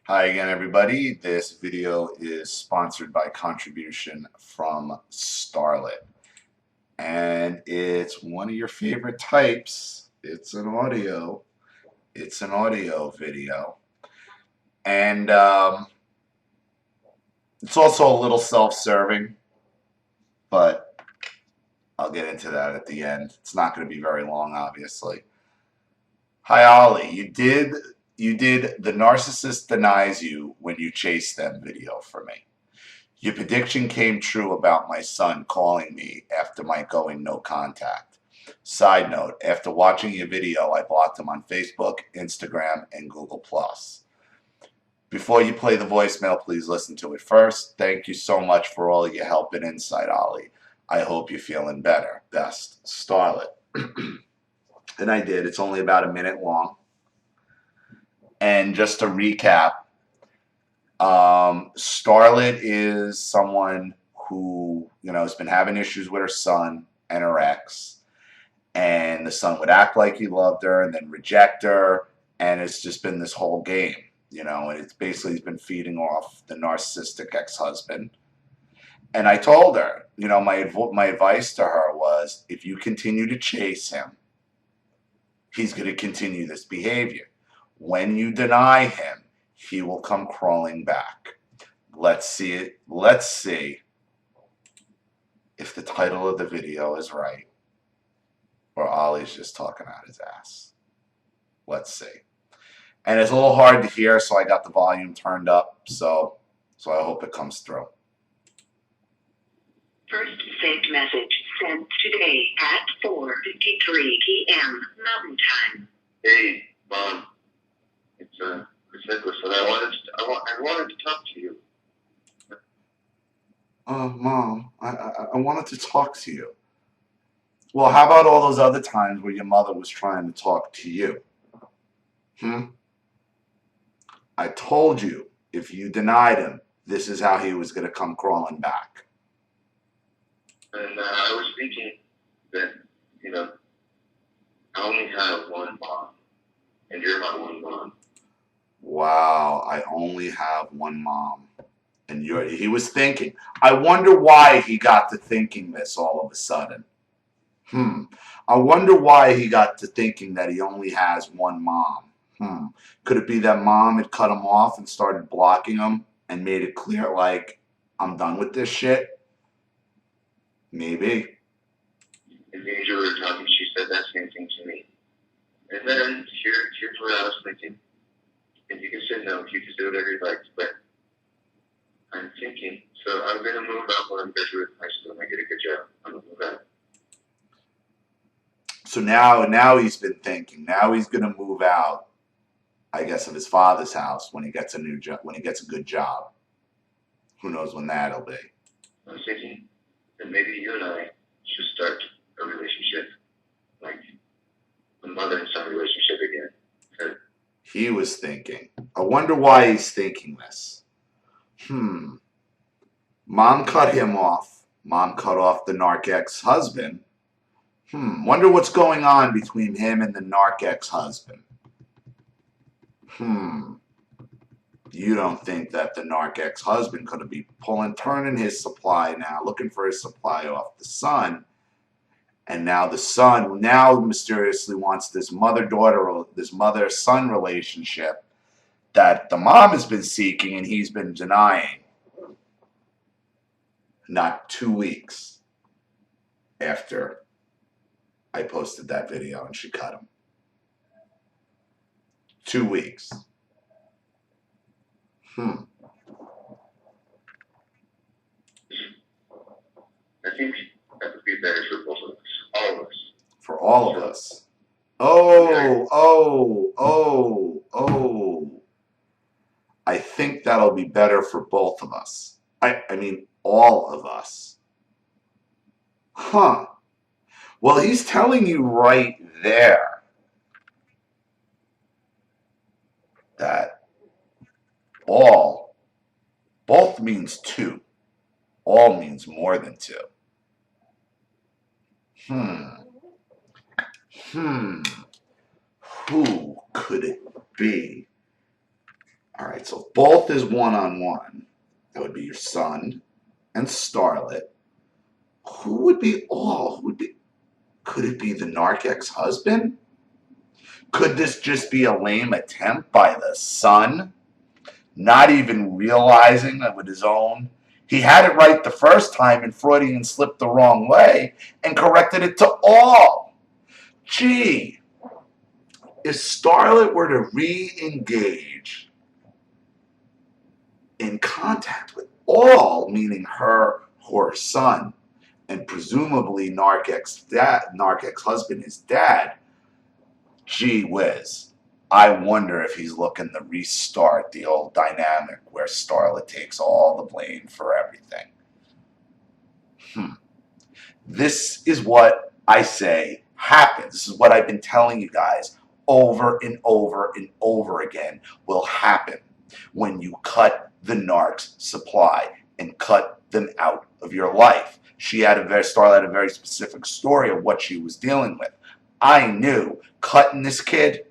Hi again, everybody. This video is sponsored by contribution from Starlet. And it's one of your favorite types. It's an audio. It's an audio video. And it's also a little self-serving, but I'll get into that at the end. It's not going to be very long, obviously. Hi, Ollie. You did the narcissist denies you when you chase them video for me. Your prediction came true about my son calling me after my going no contact. Side note, after watching your video, I blocked him on Facebook, Instagram, and Google+. Before you play the voicemail, please listen to it first. Thank you so much for all your help and insight, Ollie. I hope you're feeling better. Best, Starlet. And I did. It's only about a minute long. And just to recap, Starlet is someone who, has been having issues with her son and her ex. And the son would act like he loved her and then reject her. And it's just been this whole game, and it's basically he's been feeding off the narcissistic ex-husband. And I told her, my advice to her was, if you continue to chase him, he's going to continue this behavior. When you deny him, he will come crawling back. Let's see it. Let's see if the title of the video is right or Ollie's just talking out his ass. Let's see. And it's a little hard to hear, so I got the volume turned up. So I hope it comes through. First saved message sent today at 4:53 p.m. Mountain Time. Hey, Mom. It's Nicholas, and I wanted to talk to you. Mom, I wanted to talk to you. Well, how about all those other times where your mother was trying to talk to you? I told you, if you denied him, this is how he was going to come crawling back. And I was thinking that, I only have one mom, and you're my one mom. Wow, I only have one mom. And he was thinking. I wonder why he got to thinking this all of a sudden. I wonder why he got to thinking that he only has one mom. Could it be that mom had cut him off and started blocking him and made it clear, like, I'm done with this shit? Maybe. And as you were talking, she said that same thing to me. And then here's what I was thinking. And you can say no, you can do whatever you like, but I'm thinking, so I'm going to move out when I'm graduating high school and I get a good job. I'm going to move out. So now he's been thinking. Now he's going to move out, I guess, of his father's house when he gets a new job, when he gets a good job. Who knows when that'll be? I was thinking that maybe you and I should start a relationship, like a mother and son relationship again. He was thinking. I wonder why he's thinking this. Mom cut him off. Mom cut off the narc ex-husband. Wonder what's going on between him and the narc ex-husband. You don't think that the narc ex-husband could be turning his supply now, looking for his supply off the son, and now the son mysteriously wants this mother-son relationship that the mom has been seeking and he's been denying. Not 2 weeks after I posted that video and she cut him. 2 weeks. I think that would be better for both of us. All of us. For all of us. I think that'll be better for both of us. I mean, all of us. Well, he's telling you right there that both means two. All means more than two. Who could it be? All right, so if both is one-on-one, that would be your son and Starlet. Who would be all? Who would be? Could it be the narc ex-husband? Could this just be a lame attempt by the son, not even realizing that with his own, he had it right the first time and Freudian slipped the wrong way and corrected it to all? Gee, if Starlet were to re-engage in contact with all, meaning her or her son, and presumably narc ex-husband, his dad, gee whiz, I wonder if he's looking to restart the old dynamic where Starlet takes all the blame for everything. This is what I say happens. This is what I've been telling you guys over and over and over again will happen when you cut the narc's supply and cut them out of your life. Starlet had a very specific story of what she was dealing with. I knew cutting this kid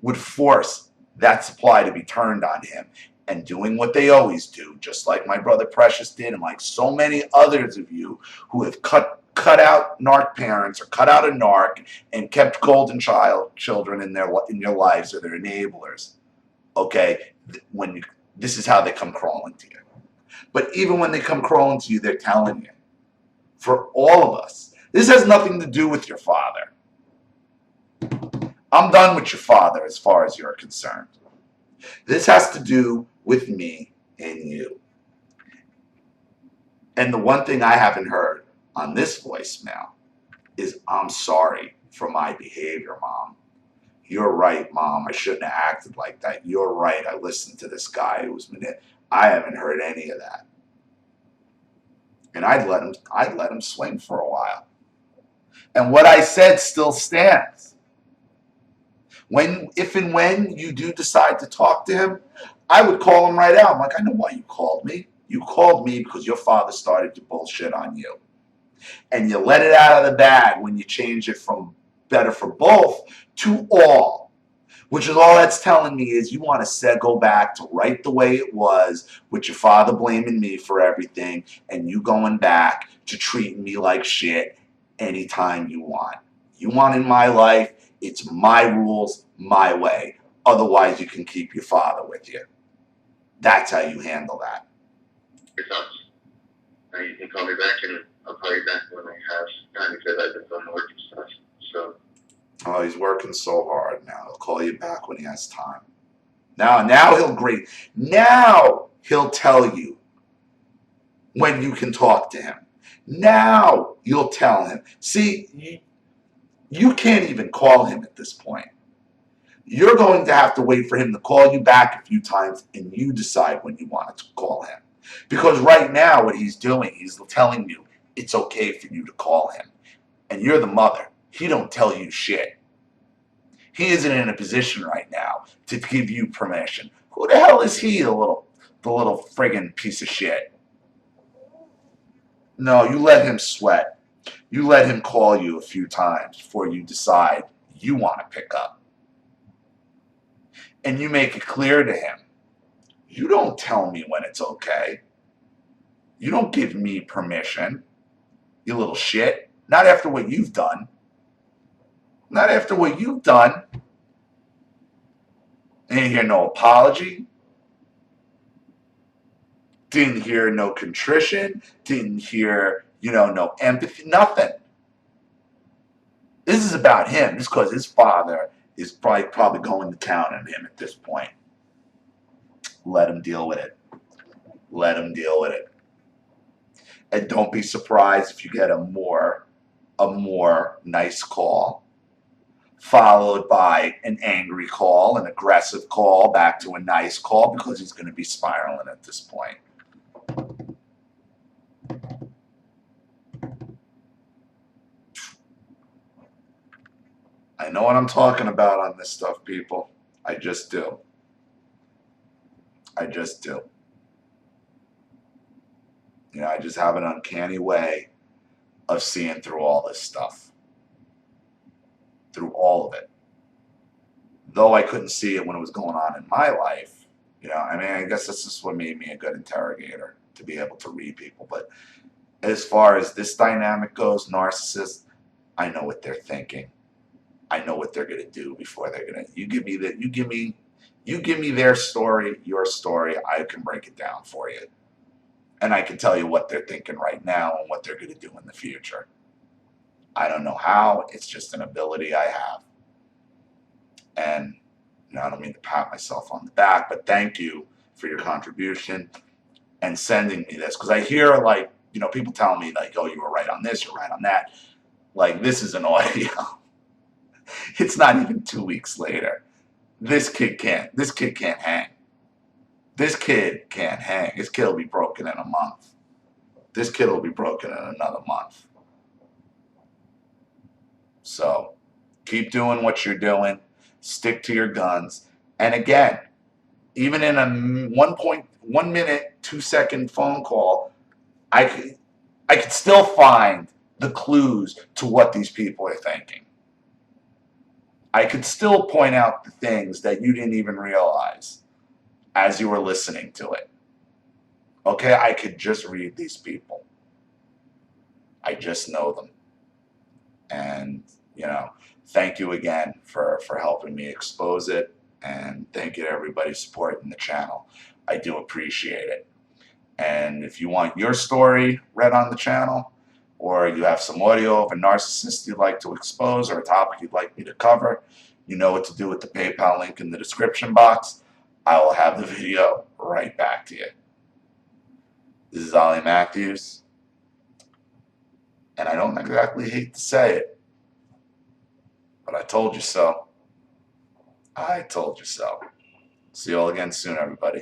would force that supply to be turned on him, and doing what they always do, just like my brother Precious did, and like so many others of you who have cut out narc parents or cut out a narc and kept golden children in your lives, or their enablers. Okay, this is how they come crawling to you. But even when they come crawling to you, they're telling you. For all of us, this has nothing to do with your father. I'm done with your father as far as you're concerned. This has to do with me and you. And the one thing I haven't heard on this voicemail is, I'm sorry for my behavior, Mom. You're right, Mom. I shouldn't have acted like that. You're right. I listened to this guy who was manipulated. I haven't heard any of that. And I'd let him swing for a while. And what I said still stands. If and when you do decide to talk to him, I would call him right out. I'm like, I know why you called me. You called me because your father started to bullshit on you. And you let it out of the bag when you change it from better for both to all. Which is all that's telling me is you want to go back to right the way it was, with your father blaming me for everything and you going back to treating me like shit anytime you want. You want in my life, it's my rules, my way. Otherwise, you can keep your father with you. That's how you handle that. Your thoughts? You can call me back, and I'll call you back when I have time, because I've been doing work and stuff. So. Oh, he's working so hard now. He'll call you back when he has time. Now he'll agree. Now he'll tell you when you can talk to him. Now you'll tell him. See, you can't even call him at this point. You're going to have to wait for him to call you back a few times, and you decide when you want to call him. Because right now what he's doing, he's telling you it's okay for you to call him. And you're the mother. He don't tell you shit. He isn't in a position right now to give you permission. Who the hell is he, the little friggin' piece of shit? No, you let him sweat. You let him call you a few times before you decide you want to pick up. And you make it clear to him, you don't tell me when it's okay. You don't give me permission, you little shit. Not after what you've done. Not after what you've done. Didn't hear no apology. Didn't hear no contrition. Didn't hear, no empathy. Nothing. This is about him. This is because his father is probably going to town on him at this point. Let him deal with it. Let him deal with it. And don't be surprised if you get a more nice call, followed by an angry call, an aggressive call, back to a nice call, because he's going to be spiraling at this point. I know what I'm talking about on this stuff, people. I just do. I just do. I just have an uncanny way of seeing through all this stuff. Through all of it. though I couldn't see it when it was going on in my life, you know, I mean, I guess this is what made me a good interrogator, to be able to read people. But as far as this dynamic goes, narcissists, I know what they're thinking. I know what they're gonna do before they're gonna. You give me their story, your story. I can break it down for you, and I can tell you what they're thinking right now and what they're gonna do in the future. I don't know how. It's just an ability I have, and you know, I don't mean to pat myself on the back, but thank you for your contribution and sending me this, because I hear, like, you know, people telling me like, oh, you were right on this, you're right on that. Like, this is an audio. It's not even 2 weeks later. This kid can't hang. This kid can't hang. This kid will be broken in a month. This kid will be broken in another month. So keep doing what you're doing. Stick to your guns. And again, even in a 1.1 minute, 2 second phone call, I could still find the clues to what these people are thinking. I could still point out the things that you didn't even realize as you were listening to it. Okay, I could just read these people. I just know them. And, you know, thank you again for helping me expose it. And thank you to everybody supporting the channel. I do appreciate it. And if you want your story read on the channel, or you have some audio of a narcissist you'd like to expose, or a topic you'd like me to cover, you know what to do with the PayPal link in the description box. I will have the video right back to you. This is Ollie Matthews, and I don't exactly hate to say it, but I told you so. I told you so. See you all again soon, everybody.